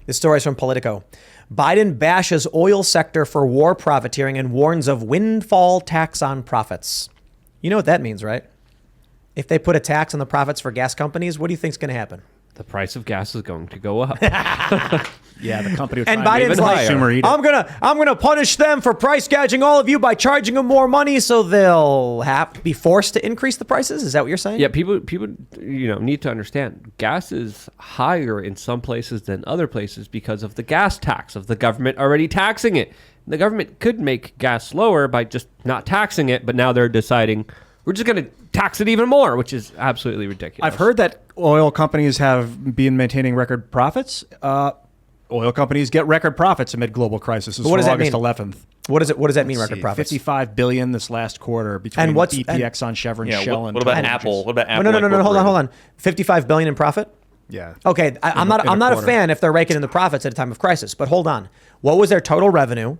This story is from Politico. Biden bashes oil sector for war profiteering and warns of windfall tax on profits. You know what that means, right? If they put a tax on the profits for gas companies, what do you think is going to happen? The price of gas is going to go up. Yeah, the company. And Biden's like, I'm gonna punish them for price gouging all of you by charging them more money, so they'll have to be forced to increase the prices. Is that what you're saying? Yeah, people, need to understand gas is higher in some places than other places because of the gas tax of the government already taxing it. The government could make gas lower by just not taxing it, but now they're deciding we're just going to tax it even more, which is absolutely ridiculous. I've heard that oil companies have been maintaining record profits. Oil companies get record profits amid global crisis. What does that August mean? 11th. What does that mean? Record profits? $55 billion this last quarter between BP, Exxon, Chevron, Shell, and what about Apple? What about Apple? No. Hold on. $55 billion in profit? Yeah. Okay, I'm not a fan if they're raking in the profits at a time of crisis. But hold on, what was their total revenue?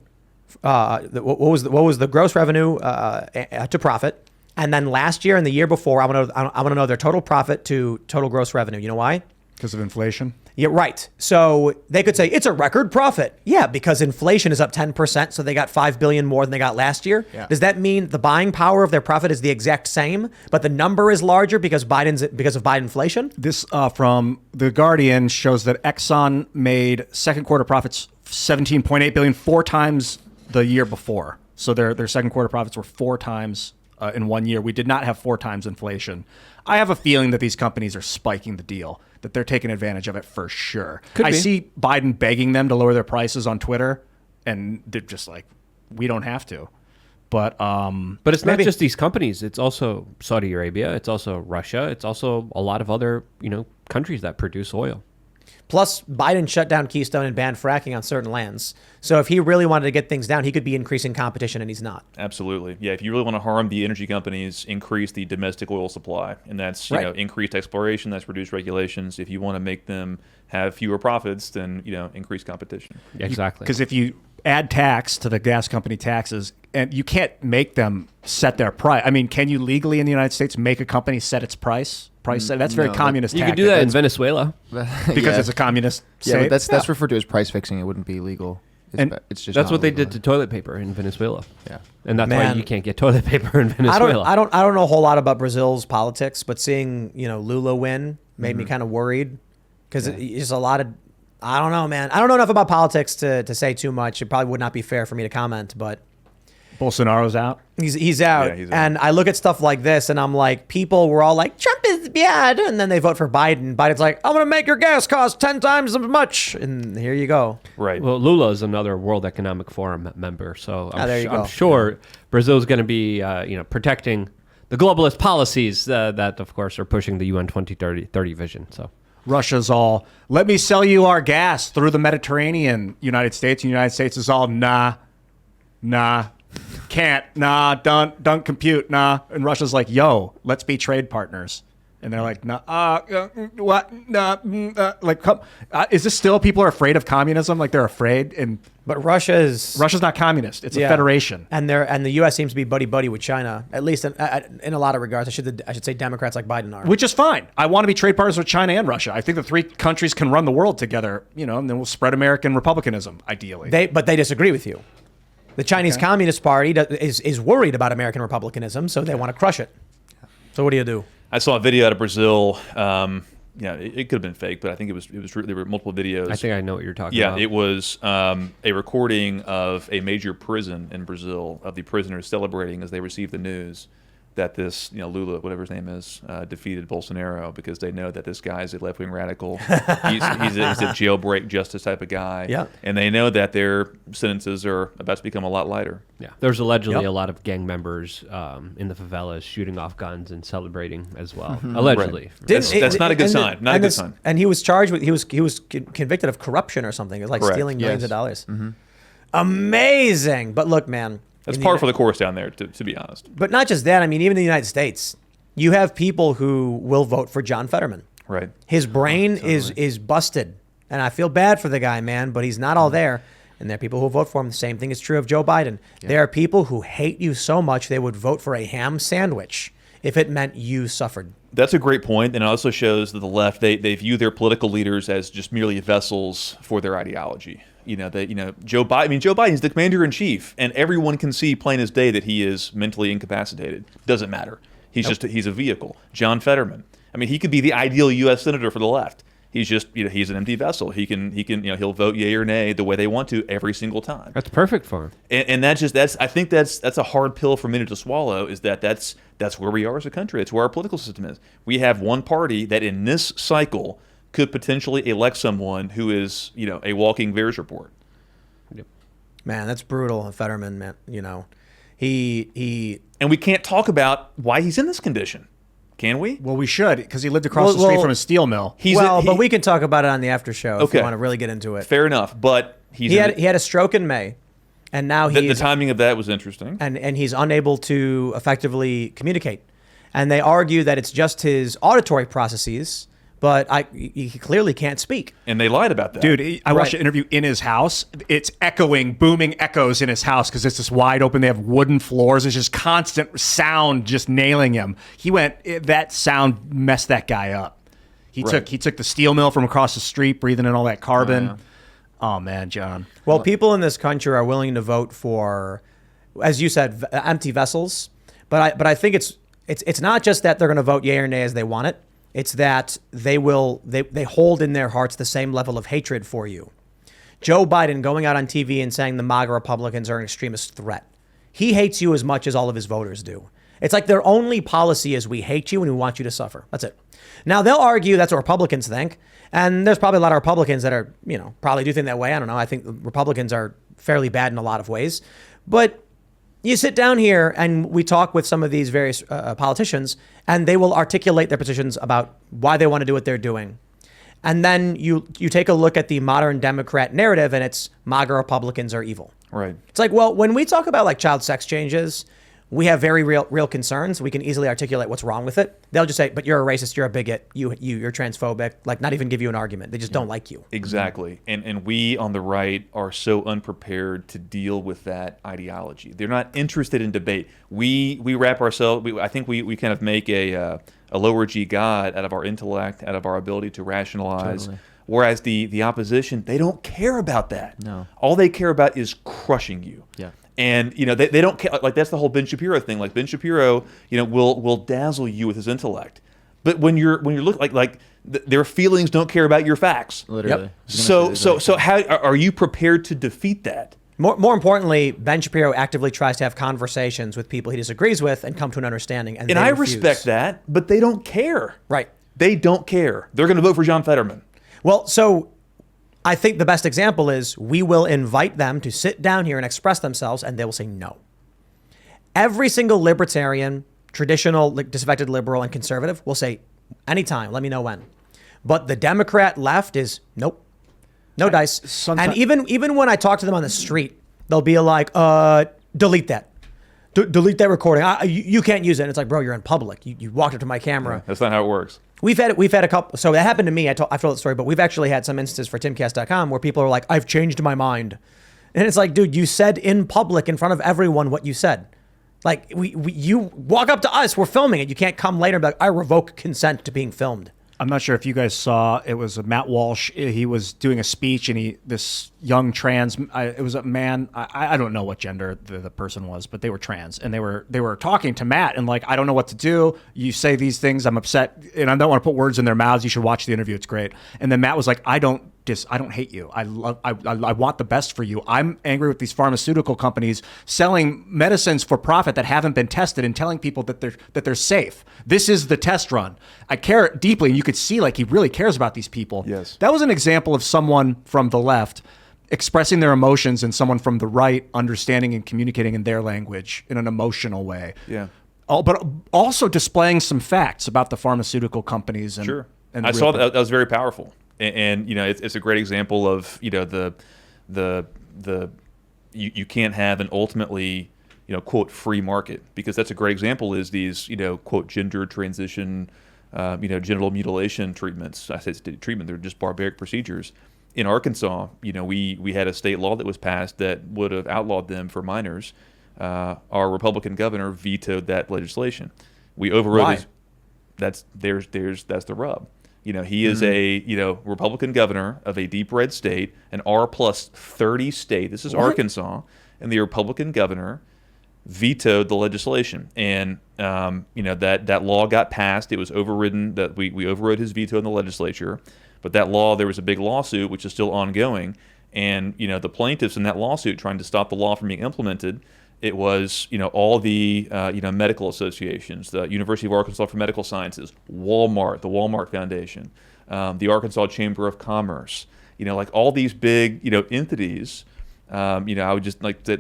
What was the gross revenue to profit? And then last year and the year before, I want to know their total profit to total gross revenue. You know why? Because of inflation. Yeah, right. So they could say it's a record profit. Yeah, because inflation is up 10%, so they got $5 billion more than they got last year. Yeah. Does that mean the buying power of their profit is the exact same, but the number is larger because of Biden inflation? This from The Guardian shows that Exxon made second quarter profits $17.8 billion, 4 times the year before. So their second quarter profits were 4 times in 1 year. We did not have 4 times inflation. I have a feeling that these companies are spiking the deal, that they're taking advantage of it for sure. I see Biden begging them to lower their prices on Twitter, and they're just like, we don't have to. But it's not just these companies. It's also Saudi Arabia. It's also Russia. It's also a lot of other countries that produce oil. Plus, Biden shut down Keystone and banned fracking on certain lands. So if he really wanted to get things down, he could be increasing competition, and he's not. Absolutely. Yeah, if you really want to harm the energy companies, increase the domestic oil supply. And that's increased exploration, that's reduced regulations. If you want to make them have fewer profits, then increase competition. Yeah, exactly. Because if you add tax to the gas company taxes, and you can't make them set their price. I mean, can you legally in the United States make a company set its price? That's very communist. You could do that in Venezuela because it's a communist state. Yeah, but that's referred to as price fixing. It wouldn't be legal. It's just that's what they did to toilet paper in Venezuela. Yeah, and that's why you can't get toilet paper in Venezuela. I don't know a whole lot about Brazil's politics, but seeing Lula win made me kind of worried because it's a lot of. I don't know, man. I don't know enough about politics to say too much. It probably would not be fair for me to comment, but. Bolsonaro's out. He's out. Yeah, he's out. And I look at stuff like this and I'm like, people were all like, Trump is bad. And then they vote for Biden. Biden's like, I'm going to make your gas cost 10 times as much. And here you go. Right. Well, Lula is another World Economic Forum member. So I'm sure Brazil's going to be, protecting the globalist policies that, of course, are pushing the UN 2030 vision. So Russia's all, let me sell you our gas through the Mediterranean, United States. And the United States is all, nah. Can't, don't compute, And Russia's like, yo, let's be trade partners. And they're like, what? Is this still, people are afraid of communism? Like they're afraid? But Russia's not communist. It's a federation. And the U.S. seems to be buddy-buddy with China, at least in a lot of regards. I should say Democrats like Biden are. Which is fine. I want to be trade partners with China and Russia. I think the 3 countries can run the world together, and then we'll spread American republicanism, ideally. But they disagree with you. The Chinese Communist Party is worried about American republicanism, so they want to crush it. So what do you do? I saw a video out of Brazil. It could have been fake, but I think it was. There were multiple videos. I think I know what you're talking about. Yeah, it was a recording of a major prison in Brazil of the prisoners celebrating as they received the news that this, Lula, whatever his name is, defeated Bolsonaro, because they know that this guy is a left-wing radical. He's a jailbreak justice type of guy. Yeah. And they know that their sentences are about to become a lot lighter. Yeah. There's allegedly a lot of gang members in the favelas shooting off guns and celebrating as well. Allegedly. Right. That's not a good sign. Not a good sign. And he was charged with, he was convicted of corruption or something. It was like stealing millions of dollars. Mm-hmm. Amazing. But look, man. That's par for the course down there, to be honest. But not just that. I mean, even in the United States, you have people who will vote for John Fetterman. Right. His brain is busted. And I feel bad for the guy, man, but he's not all there. And there are people who vote for him. The same thing is true of Joe Biden. Yeah. There are people who hate you so much they would vote for a ham sandwich if it meant you suffered. That's a great point, and it also shows that the left they view their political leaders as just merely vessels for their ideology. Joe Biden. I mean, Joe Biden's the commander in chief, and everyone can see plain as day that he is mentally incapacitated. Doesn't matter. He's a vehicle. John Fetterman. I mean, he could be the ideal U.S. senator for the left. He's just he's an empty vessel. He'll vote yay or nay the way they want to every single time. That's perfect for him. And I think that's a hard pill for many to swallow. Is that's where we are as a country. It's where our political system is. We have one party that in this cycle could potentially elect someone who is a walking VAERS report. Yep. Man, that's brutal. Fetterman, man, he and we can't talk about why he's in this condition. Can we? Well, we should, because he lived across the street from a steel mill. But we can talk about it on the after show if you want to really get into it. Fair enough, but he had a stroke in May, and now the timing of that was interesting. And he's unable to effectively communicate. And they argue that it's just his auditory processes, but he clearly can't speak. And they lied about that. Dude, I watched an interview in his house. It's echoing, booming echoes in his house because it's just wide open. They have wooden floors. It's just constant sound just nailing him. That sound messed that guy up. He took the steel mill from across the street, breathing in all that carbon. Oh man, John. Well, people in this country are willing to vote for, as you said, empty vessels. But I think it's not just that they're going to vote yay or nay as they want it. It's that they hold in their hearts the same level of hatred for you. Joe Biden going out on TV and saying the MAGA Republicans are an extremist threat. He hates you as much as all of his voters do. It's like their only policy is we hate you and we want you to suffer. That's it. Now, they'll argue that's what Republicans think. And there's probably a lot of Republicans that are, probably do think that way. I don't know. I think Republicans are fairly bad in a lot of ways. But you sit down here and we talk with some of these various politicians, and they will articulate their positions about why they want to do what they're doing. And then you take a look at the modern Democrat narrative, and it's MAGA Republicans are evil. Right. It's like, well, when we talk about like child sex changes, we have very real concerns. We can easily articulate what's wrong with it. They'll just say, but you're a racist, you're a bigot, you're transphobic, like not even give you an argument. They just don't like you. Exactly. And we on the right are so unprepared to deal with that ideology. They're not interested in debate. We wrap ourselves, I think we kind of make a lower G God out of our intellect, out of our ability to rationalize. Totally. Whereas the opposition, they don't care about that. No. All they care about is crushing you. Yeah. And they don't care. Like that's the whole Ben Shapiro thing. Like Ben Shapiro, will dazzle you with his intellect, but when you're looking like their feelings don't care about your facts. Literally. Yep. So how are you prepared to defeat that? More importantly, Ben Shapiro actively tries to have conversations with people he disagrees with and come to an understanding. And I refuse. respect that, but they don't care. Right. They don't care. They're going to vote for John Fetterman. Well, so I think the best example is we will invite them to sit down here and express themselves, and they will say no. Every single libertarian, traditional, disaffected liberal, and conservative will say, anytime, let me know when. But the Democrat left is nope, no dice. And even when I talk to them on the street, they'll be like, delete that. Delete that recording. You can't use it. And it's like, bro, you're in public. You walked up to my camera. Yeah, that's not how it works. We've had a couple. So that happened to me. I've told the story, but we've actually had some instances for Timcast.com where people are like, I've changed my mind. And it's like, dude, you said in public in front of everyone what you said. Like you walk up to us, we're filming it. You can't come later and be like, I revoke consent to being filmed. I'm not sure if you guys saw, it was Matt Walsh. He was doing a speech, and this young trans, it was a man. I don't know what gender the person was, but they were trans, and they were talking to Matt, and like, I don't know what to do. You say these things, I'm upset, and I don't want to put words in their mouths. You should watch the interview; it's great. And then Matt was like, I don't hate you. I want the best for you. I'm angry with these pharmaceutical companies selling medicines for profit that haven't been tested and telling people that they're safe. This is the test run. I care deeply, and you could see like he really cares about these people. Yes. That was an example of someone from the left expressing their emotions and someone from the right understanding and communicating in their language in an emotional way. Yeah. But also displaying some facts about the pharmaceutical companies. And, sure. And I saw that was very powerful. And it's a great example of you can't have an ultimately quote free market, because that's a great example is these quote gender transition genital mutilation treatments. I say treatment, they're just barbaric procedures. In Arkansas, we had a state law that was passed that would have outlawed them for minors. Our Republican governor vetoed that legislation. We overrode Why? his. That's the rub. He is a Republican governor of a deep red state, an R+30 state. This is Arkansas, and the Republican governor vetoed the legislation, and that law got passed. It was overridden. That we overrode his veto in the legislature, but that law, there was a big lawsuit which is still ongoing, and the plaintiffs in that lawsuit trying to stop the law from being implemented. It was, all the, medical associations, the University of Arkansas for Medical Sciences, Walmart, the Walmart Foundation, the Arkansas Chamber of Commerce, like all these big, entities. I would just like the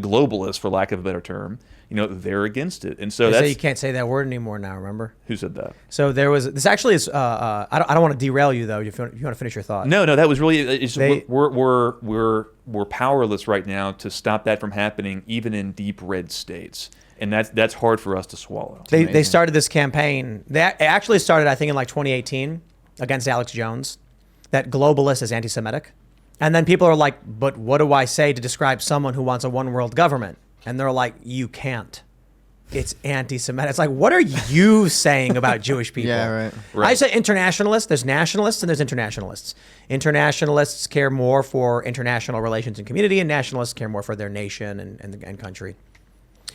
globalists, for lack of a better term, they're against it. And so They say that's, you can't say that word anymore now, remember? who said that? So there was, this actually is, I don't want to derail you though, if you want to finish your thought. No, that was really, it's They- we're powerless right now to stop that from happening, even in deep red states. And that's hard for us to swallow. They started this campaign. It actually started, I think, in like 2018 against Alex Jones, that globalist is anti-Semitic. And then people are like, but what do I say to describe someone who wants a one world government? And they're like, you can't. It's anti-Semitic. It's like, what are you saying about Jewish people? Yeah, right. I say internationalists. There's nationalists and there's internationalists. Internationalists care more for international relations and community, and nationalists care more for their nation and country.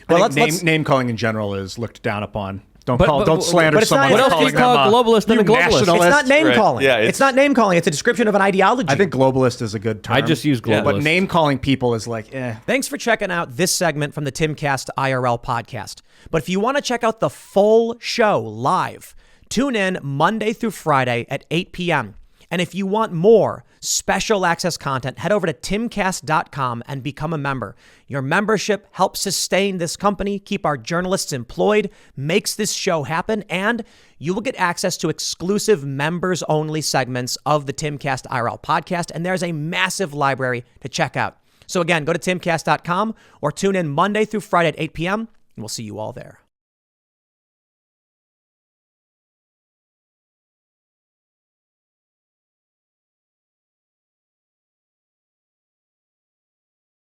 Well, let's Name calling in general is looked down upon. Don't But slander but it's not- someone. What else calling do you call them, a globalist than you a globalist? nationalist. It's not name Right. calling. Yeah, it's not name calling. It's a description of an ideology. I think globalist is a good term. I just use Yeah. globalist. But name calling people is like, Thanks for checking out this segment from the Timcast IRL podcast. But if you want to check out the full show live, tune in Monday through Friday at 8 p.m. And if you want more special access content, head over to timcast.com and become a member. Your membership helps sustain this company, keep our journalists employed, makes this show happen, and you will get access to exclusive members-only segments of the Timcast IRL podcast, and there's a massive library to check out. So again, go to timcast.com or tune in Monday through Friday at 8 p.m., and we'll see you all there.